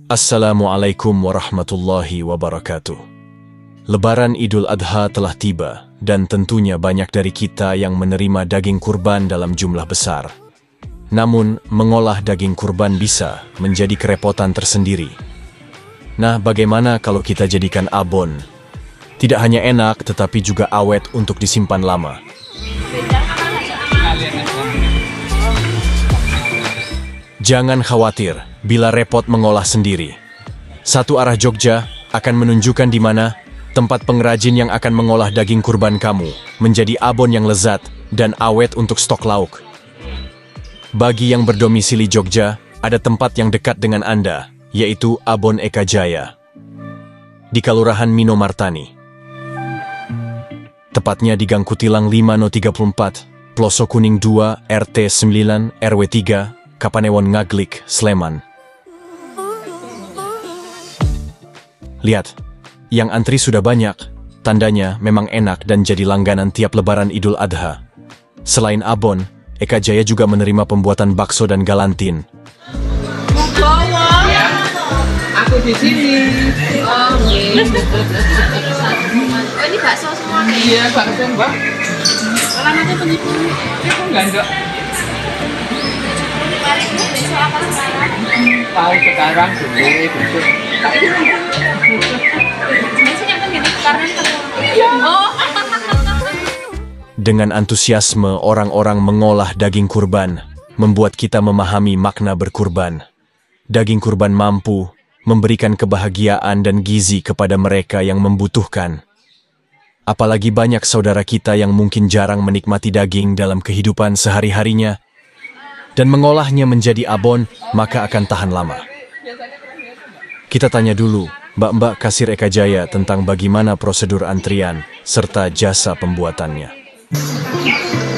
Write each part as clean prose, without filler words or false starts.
Assalamualaikum warahmatullahi wabarakatuh. Lebaran Idul Adha telah tiba, dan tentunya banyak dari kita yang menerima daging kurban dalam jumlah besar. Namun, mengolah daging kurban bisa menjadi kerepotan tersendiri. Nah, bagaimana kalau kita jadikan abon? Tidak hanya enak, tetapi juga awet untuk disimpan lama. Jangan khawatir bila repot mengolah sendiri. Satu Arah Jogja akan menunjukkan di mana tempat pengrajin yang akan mengolah daging kurban kamu menjadi abon yang lezat dan awet untuk stok lauk. Bagi yang berdomisili Jogja, ada tempat yang dekat dengan Anda, yaitu Abon Eka Jaya di Kelurahan Minomartani. Tepatnya di Gang Kutilang 5 No 34, Ploso Kuning 2, RT 9, RW 3, Kapanewon Ngaglik, Sleman. Lihat, yang antri sudah banyak, tandanya memang enak dan jadi langganan tiap Lebaran Idul Adha. Selain abon, Eka Jaya juga menerima pembuatan bakso dan galantin. Aku di sini. Oh, ini bakso semua nih? Iya, bakso, Mbak. Alamatnya penipu. Itu enggak. Besok apa sekarang? Tahu sekarang dulu, besok. Biasanya kan gini, karena oh. Dengan antusiasme orang-orang mengolah daging kurban, membuat kita memahami makna berkurban. Daging kurban mampu memberikan kebahagiaan dan gizi kepada mereka yang membutuhkan. Apalagi banyak saudara kita yang mungkin jarang menikmati daging dalam kehidupan sehari-harinya, dan mengolahnya menjadi abon, maka akan tahan lama. Kita tanya dulu mbak-mbak kasir Eka Jaya tentang bagaimana prosedur antrian serta jasa pembuatannya.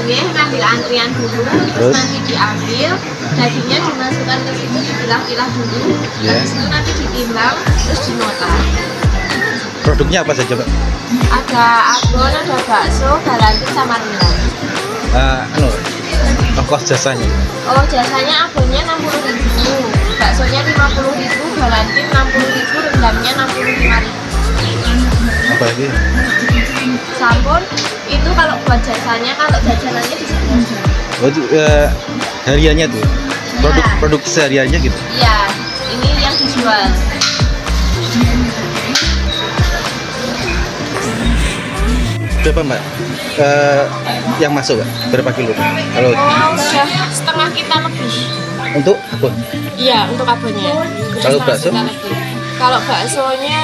Ini ngambil antrian dulu, terus nanti diambil, dagingnya dimasukkan ke situ, dipilah-pilah dulu, habis itu nanti ditimbang, terus dinota. Produknya apa saja, Pak? Ada abon, ada bakso, galantin, sama rendang. Ongkos jasanya? Oh, jasanya abonnya 60.000, baksonya 50.000, galantin 60.000, rendangnya 65.000. Apa lagi? Sampun itu kalau buat jasanya, kalau jajanannya di sini. Oh, hariannya tuh? Produk sehariannya gitu? Iya, ini yang dijual. Berapa, Mbak? Yang masuk, Mbak? Berapa kilo? Kalau Udah setengah kita lebih. untuk abon? Iya, untuk abonnya. Kalau bakso? Kalau baksonya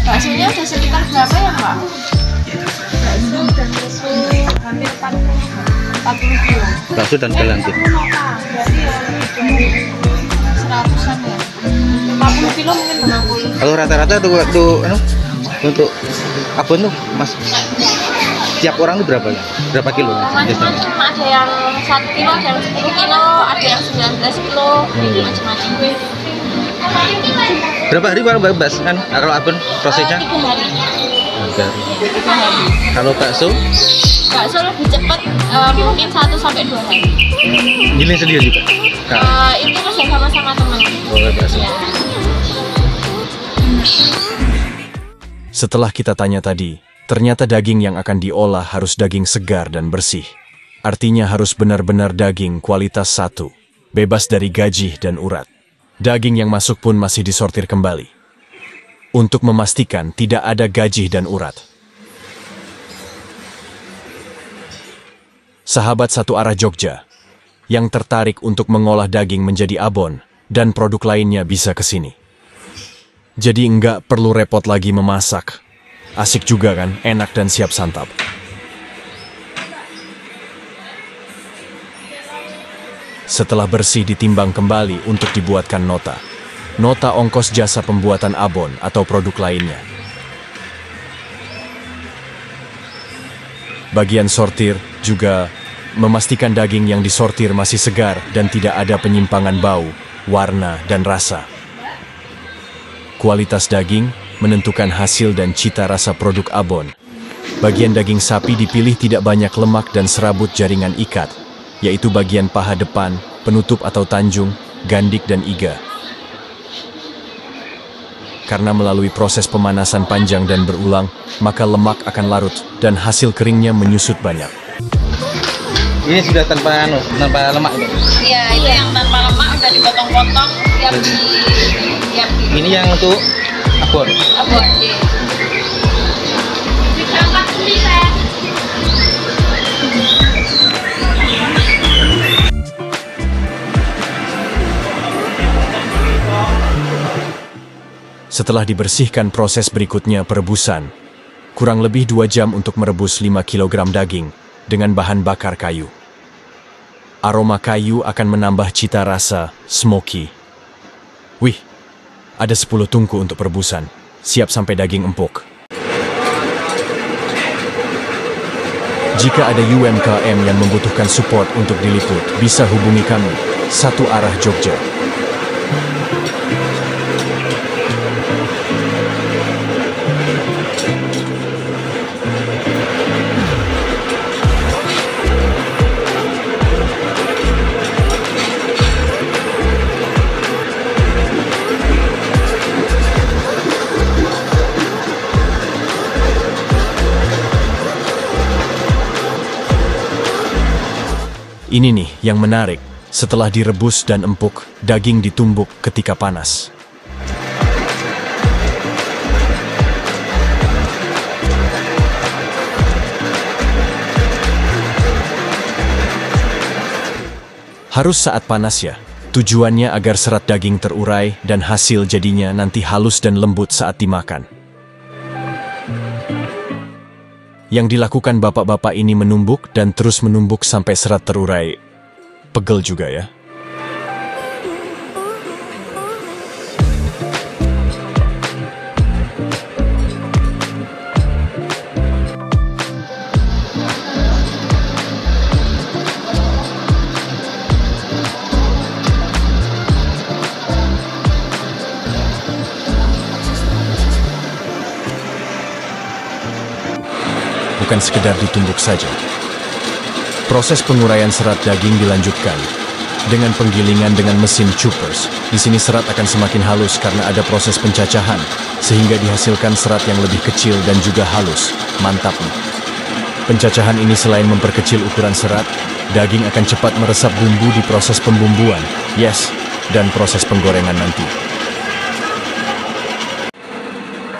baksonya udah sekitar berapa ya, Mbak? Bakso hampir 40 kilo. Bakso dan galantin. Berarti 100-an ya. 50 kilo mungkin 50. Kalau rata-rata tuh untuk abon tuh, Mas, tiap orang tuh berapa kilo? Macam-macam, ada yang 1 kilo, ada yang 10 kilo, ada yang 19 kilo, macam-macam. Berapa hari baru bebas kan? Kalau abon prosesnya? 3 hari. 3 hari. Kalau bakso? Bakso lebih cepat, mungkin 1-2 hari. Giling sendiri juga? Itu kerja sama teman. Boleh bakso. Ya. Setelah kita tanya tadi, ternyata daging yang akan diolah harus daging segar dan bersih. Artinya harus benar-benar daging kualitas 1, bebas dari gajih dan urat. Daging yang masuk pun masih disortir kembali, untuk memastikan tidak ada gajih dan urat. Sahabat Satu Arah Jogja, yang tertarik untuk mengolah daging menjadi abon dan produk lainnya bisa ke sini. Jadi enggak perlu repot lagi memasak. Asik juga kan, enak dan siap santap. Setelah bersih ditimbang kembali untuk dibuatkan nota. Nota ongkos jasa pembuatan abon atau produk lainnya. Bagian sortir juga memastikan daging yang disortir masih segar dan tidak ada penyimpangan bau, warna, dan rasa. Kualitas daging menentukan hasil dan cita rasa produk abon. Bagian daging sapi dipilih tidak banyak lemak dan serabut jaringan ikat, yaitu bagian paha depan, penutup atau tanjung, gandik dan iga. Karena melalui proses pemanasan panjang dan berulang, maka lemak akan larut dan hasil keringnya menyusut banyak. Ini sudah tanpa lemak itu. Iya, itu yang tanpa lemak udah dipotong-potong siap di Ini yang untuk abon. abon. Iya. Ditambah ini saya. Setelah dibersihkan, proses berikutnya perebusan. Kurang lebih 2 jam untuk merebus 5 kg daging dengan bahan bakar kayu. Aroma kayu akan menambah cita rasa smoky. Wih, ada 10 tungku untuk perebusan. Siap sampai daging empuk. Jika ada UMKM yang membutuhkan support untuk diliput, bisa hubungi kami. Satu Arah Jogja. Ini nih yang menarik. Setelah direbus dan empuk, daging ditumbuk ketika panas. Harus saat panas ya. Tujuannya agar serat daging terurai dan hasil jadinya nanti halus dan lembut saat dimakan. Yang dilakukan bapak-bapak ini menumbuk dan terus menumbuk sampai serat terurai. Pegel juga ya. Bukan sekedar ditumbuk saja. Proses penguraian serat daging dilanjutkan dengan penggilingan dengan mesin choppers. Di sini serat akan semakin halus karena ada proses pencacahan, sehingga dihasilkan serat yang lebih kecil dan juga halus. Mantap nih. Pencacahan ini selain memperkecil ukuran serat, daging akan cepat meresap bumbu di proses pembumbuan, yes, dan proses penggorengan nanti.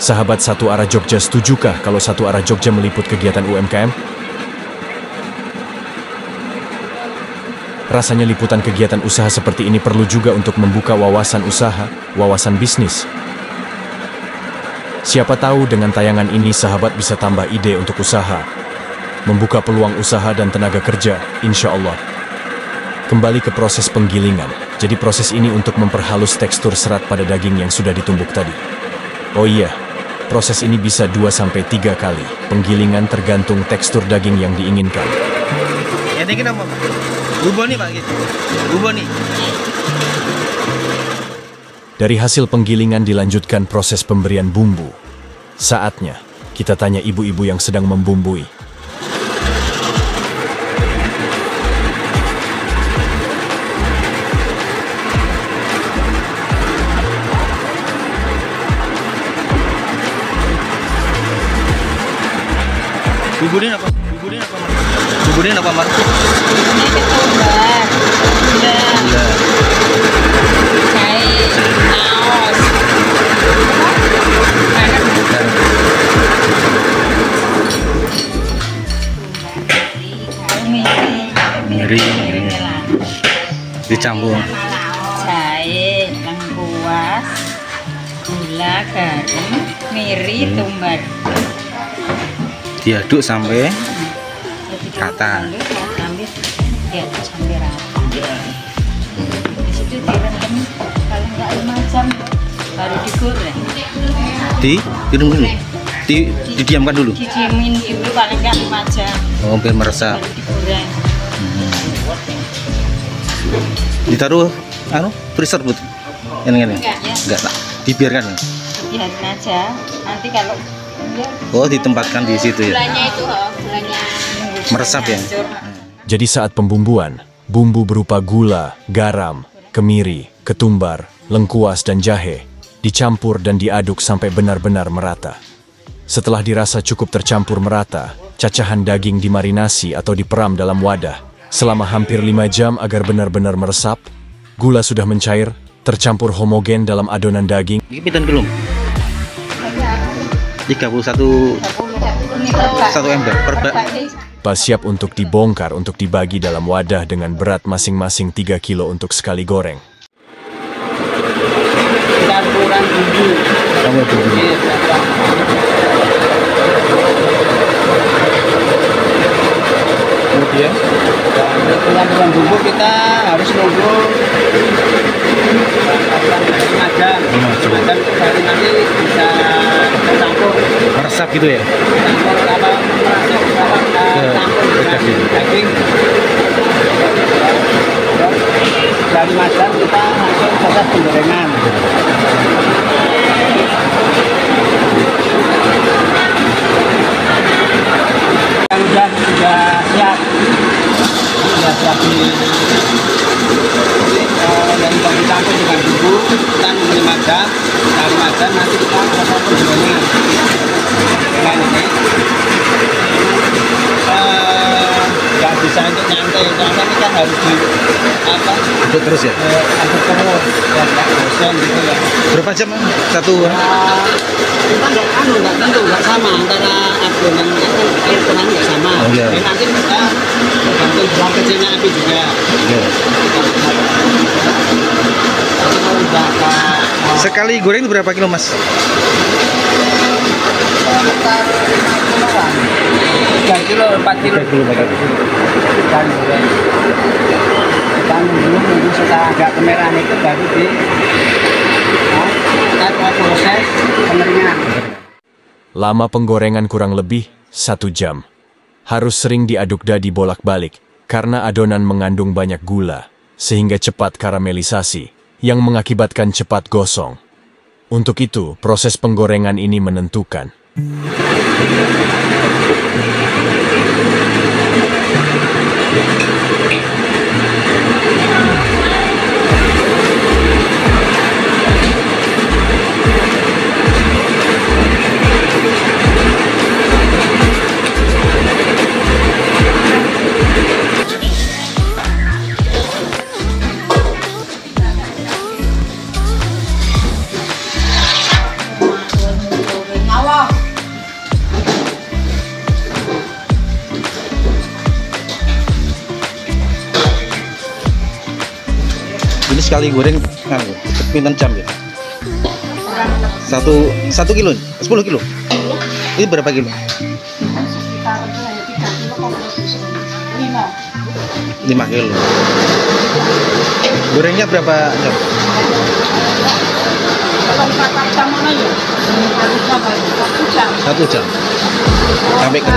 Sahabat Satu Arah Jogja, setujukah kalau Satu Arah Jogja meliput kegiatan UMKM? Rasanya liputan kegiatan usaha seperti ini perlu juga untuk membuka wawasan usaha, wawasan bisnis. Siapa tahu dengan tayangan ini sahabat bisa tambah ide untuk usaha, membuka peluang usaha dan tenaga kerja, insya Allah. Kembali ke proses penggilingan. Jadi proses ini untuk memperhalus tekstur serat pada daging yang sudah ditumbuk tadi. Oh iya, proses ini bisa 2-3 kali. Penggilingan tergantung tekstur daging yang diinginkan. Ini kenapa? Bubur nih Pak, gitu. Bubur nih. Dari hasil penggilingan dilanjutkan proses pemberian bumbu. Saatnya kita tanya ibu-ibu yang sedang membumbui. Buburnya apa? Buburnya apa, Mar? Buburnya apa, Mar? Ini ketumbar, gula, jahe, naos, miri, dicampur. jahe, lengkuas, gula, garam, miri, tumbar. Diaduk sampai rata. Diaduk sampai rata. Di situ direndam paling nggak 5 jam baru digoreng. Direndam dulu. Didiamkan dulu. Didiemin dulu paling nggak 5 jam. Oh, biar meresap. Baru digoreng. Ditaruh freezer but. Ini. Enggak ya. Enggak, tak. Dibiarkan ya. Biarin aja. Nanti kalau Oh, ditempatkan di situ ya. Gulanya itu, gulanya Meresap ya. Jadi saat pembumbuan, bumbu berupa gula, garam, kemiri, ketumbar, lengkuas, dan jahe dicampur dan diaduk sampai benar-benar merata. Setelah dirasa cukup tercampur merata, cacahan daging dimarinasi atau diperam dalam wadah selama hampir 5 jam agar benar-benar meresap. Gula sudah mencair, tercampur homogen dalam adonan daging. Ini pinten belum? 31 ember per bak. Pas siap untuk dibongkar untuk dibagi dalam wadah dengan berat masing-masing 3 kilo untuk sekali goreng. Campuran bumbu. Kamu bumbu. Iya, Kemudian campuran bumbu kita harus nunggu 5 jam. 5 jam itu baru nanti bisa tercampur. meresap gitu ya. Campur apa? Campur dengan daging. Dari 5 jam kita langsung proses penggorengan. Yang sudah siap yang sudah dicampur dengan bumbu kita nunggu 5 jam. Dari 5 jam nanti kita proses penggorengan. Nah ini nggak bisa untuk nyantai, karena ini kan harus di apa? Aduk terus ya. Aduk terus, ya nggak bosan gitu ya. Berapa jam? Satu. Kita nggak tentu, nggak sama antara adonan air tenang nggak sama. Oh, iya. Jadi nanti kita tergantung besar kecilnya api juga. Iya. Tapi kalau udah Sekali goreng itu berapa kilo, Mas? sekitar 3 kilo, 4 kilo. 3 kilo, 4 kilo. Kita nunggu setelah agak kemerahan itu baru kita proses pengeringan. Lama penggorengan kurang lebih 1 jam. Harus sering diaduk dadi bolak-balik karena adonan mengandung banyak gula, sehingga cepat karamelisasi, yang mengakibatkan cepat gosong. Untuk itu, proses penggorengan ini menentukan. Ini sekali goreng pinten jam ya? 1 kilo, 10 kilo. Ini berapa kilo? 5 kilo. Gorengnya berapa jam? 1 jam. Sampai ke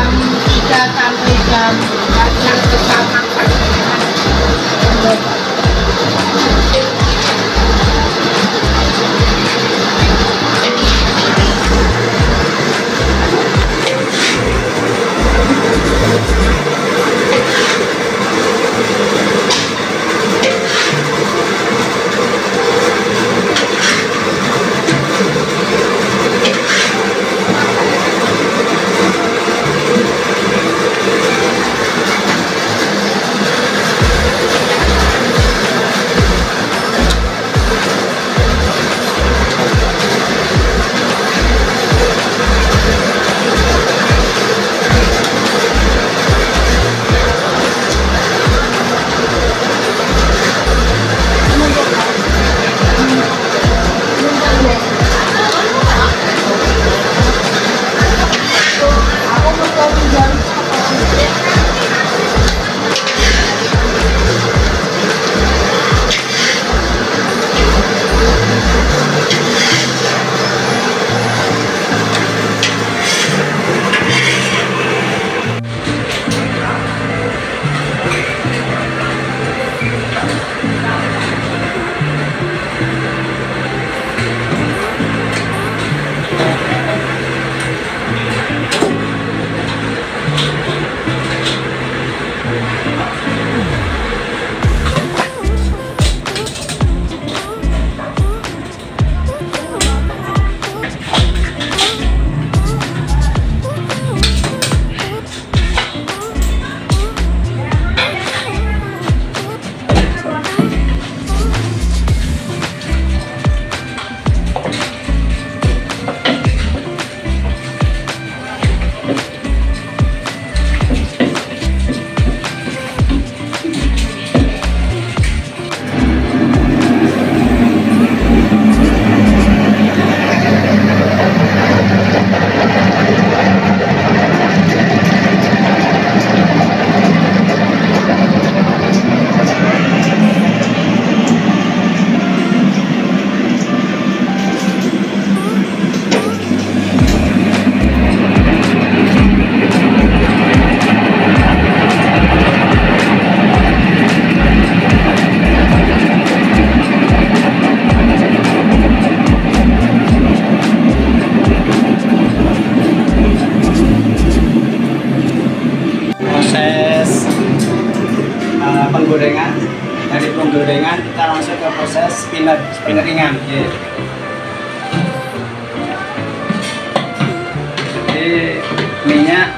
penggorengan. Dari penggorengan kita langsung ke proses spinneringan. Ya. Jadi minyak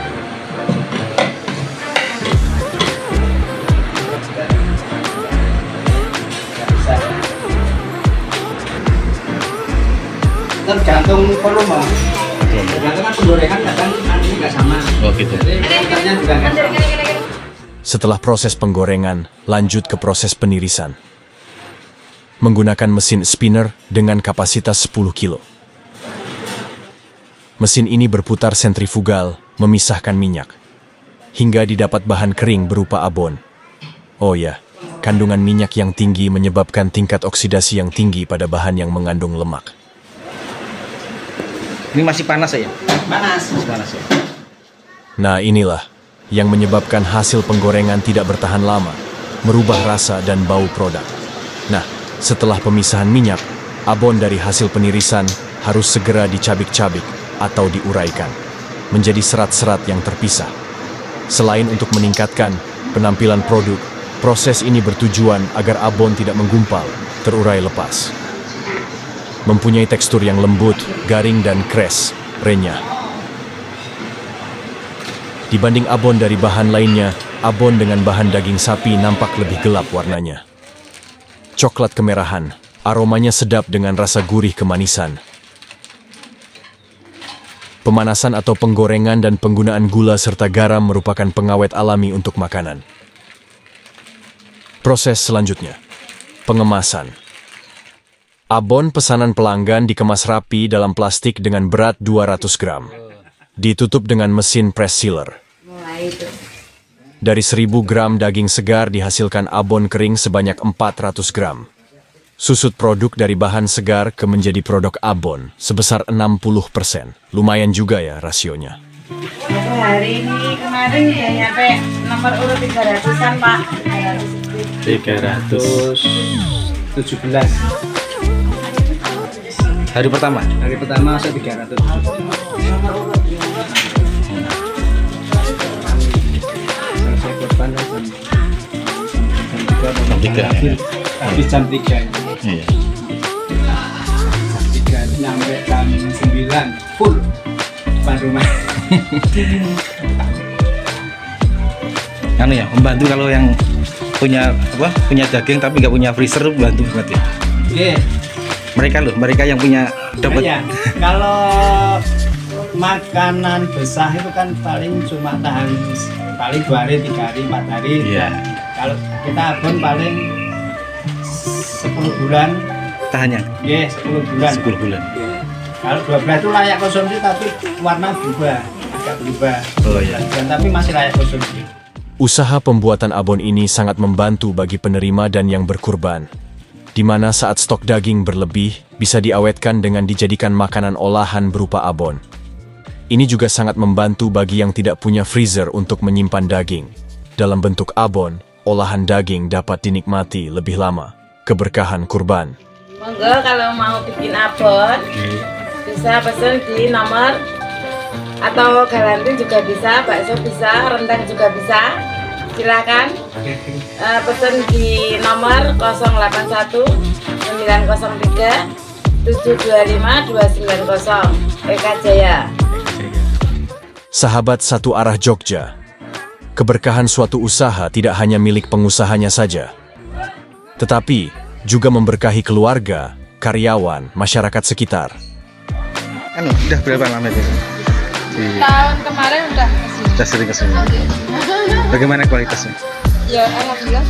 tergantung volume. Tergantung kan penggorengan kadang nanti nggak sama. Oh gitu. Jadi rasanya juga nggak sama. Setelah proses penggorengan, lanjut ke proses penirisan. Menggunakan mesin spinner dengan kapasitas 10 kilo. Mesin ini berputar sentrifugal, memisahkan minyak, hingga didapat bahan kering berupa abon. Oh ya, kandungan minyak yang tinggi menyebabkan tingkat oksidasi yang tinggi pada bahan yang mengandung lemak. Ini masih panas ya? Panas. Masih panas ya? Nah inilah yang menyebabkan hasil penggorengan tidak bertahan lama, merubah rasa dan bau produk. Nah, setelah pemisahan minyak, abon dari hasil penirisan harus segera dicabik-cabik atau diuraikan, menjadi serat-serat yang terpisah. Selain untuk meningkatkan penampilan produk, proses ini bertujuan agar abon tidak menggumpal, terurai lepas. Mempunyai tekstur yang lembut, garing dan kres, renyah. Dibanding abon dari bahan lainnya, abon dengan bahan daging sapi nampak lebih gelap warnanya. Coklat kemerahan, aromanya sedap dengan rasa gurih kemanisan. Pemanasan atau penggorengan dan penggunaan gula serta garam merupakan pengawet alami untuk makanan. Proses selanjutnya, pengemasan. Abon pesanan pelanggan dikemas rapi dalam plastik dengan berat 200 gram. Ditutup dengan mesin press sealer. Dari 1000 gram daging segar dihasilkan abon kering sebanyak 400 gram. Susut produk dari bahan segar ke menjadi produk abon sebesar 60%. Lumayan juga ya rasionya. Hari ini kemarin udah nyampe nomor urut 300-an Pak. 317. Hari pertama? Hari pertama saya 300. Selesai korban jam 3. Habis jam 3. Iya. Jam 3 nyampe jam 9 full depan rumah. Anu ya, membantu kalau yang punya punya daging tapi nggak punya freezer bantu banget ya. Iya. Mereka yang punya dapat. Iya. Kalau makanan besar itu kan paling cuma tahan paling 2 hari, 3 hari, 4 hari. Iya. Kalau kita abon paling 10 bulan. Tahannya? Iya, 10 bulan. 10 bulan. Kalau 12 itu layak konsumsi tapi warna berubah, agak berubah. Oh iya. Dan tapi masih layak konsumsi. Usaha pembuatan abon ini sangat membantu bagi penerima dan yang berkurban, di mana saat stok daging berlebih bisa diawetkan dengan dijadikan makanan olahan berupa abon. Ini juga sangat membantu bagi yang tidak punya freezer untuk menyimpan daging. Dalam bentuk abon, olahan daging dapat dinikmati lebih lama. Keberkahan kurban. Monggo kalau mau bikin abon bisa pesan di nomor atau garanti juga bisa, bakso bisa, rendang juga bisa. Silakan pesan di nomor 081 903 725 290 Eka Jaya. Sahabat satu arah Jogja, keberkahan suatu usaha tidak hanya milik pengusahanya saja, tetapi juga memberkahi keluarga, karyawan, masyarakat sekitar. Anu, udah berapa lama itu? Tahun kemarin udah kesini. Udah sering kesini. Bagaimana kualitasnya? Ya alhamdulillah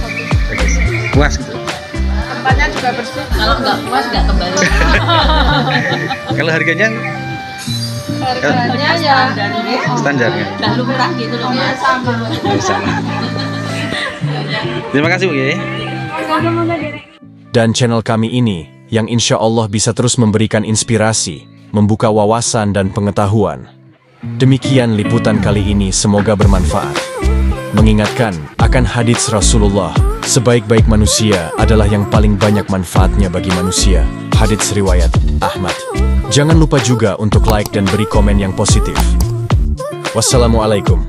bagus. Puas gitu. Tempatnya juga bersih. Kalau nggak puas nggak kembali. Kalau harganya? Harganya ya Standarnya. udah lumrah gitu loh ya sama. Sama. Terima kasih Bu ya. Dan channel kami ini, yang insya Allah bisa terus memberikan inspirasi, membuka wawasan dan pengetahuan. Demikian liputan kali ini, semoga bermanfaat. Mengingatkan akan hadits Rasulullah, sebaik-baik manusia adalah yang paling banyak manfaatnya bagi manusia. Hadits riwayat Ahmad. Jangan lupa juga untuk like dan beri komen yang positif. Wassalamualaikum.